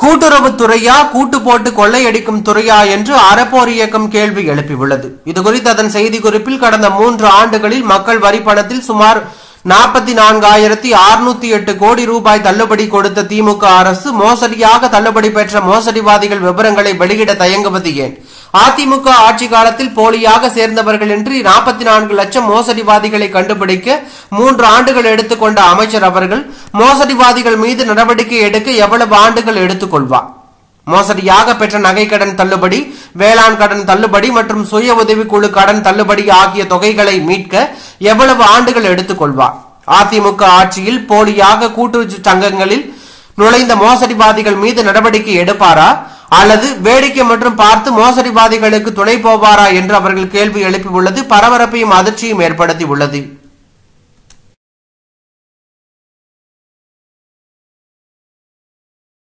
கூட்டுறவுத்துறையா கூட்டு போட்டு கொள்ளையடிக்கும் துறையா என்று அறப்போர் இயக்கம் கேள்வி எழுப்பியுள்ளது. இதுகுறித்து அதன் செய்திக்குறிப்பில் கடந்த 3 ஆண்டுகளில் மக்கள் வரி பணத்தில் சுமார் 44,608 கோடி ரூபாய் தள்ளுபடி கொடுத்த திமுக அரசு மோசடியாக தள்ளுபடி பெற்ற மோசடிவாதிகள் விவரங்களை வெளியிட தயங்குவது ஏன்? அதிமுக ஆட்சி காலத்தில் போலியாக சேர்ந்தவர்கள் என்று 44 லட்சம் மோசடிவாதிகளை கண்டுபிடிக்க 3 ஆண்டுகள் எடுத்துக்கொண்ட அமைச்சர் அவர்கள் மோசடிவாதிகள் மீது நடவடிக்கை எடுக்க எவ்வளவு ஆண்டுகள் எடுத்துக்கொள்வார்? மோசடியாக பெற்ற நகை கடன் தள்ளுபடி, வேளாண் கடன் தள்ளுபடி மற்றும் சுய உதவிக்குழு கடன் தள்ளுபடி ஆகிய தொகைகளை மீட்க எவ்வளவு ஆண்டுகள் எடுத்துக்கொள்வார்? அதிமுக ஆட்சியில் போலியாக கூட்டு சங்கங்களில் நுழைந்த மோசடிவாதிகள் மீது நடவடிக்கை எடுப்பாரா அல்லது வேடிக்கை மற்றும் பார்த்து மோசடிவாதிகளுக்கு துணை போவாரா என்று அவர்கள் கேள்வி எழுப்பியுள்ளது பரபரப்பையும் அதிர்ச்சியும் ஏற்படுத்தி உள்ளது.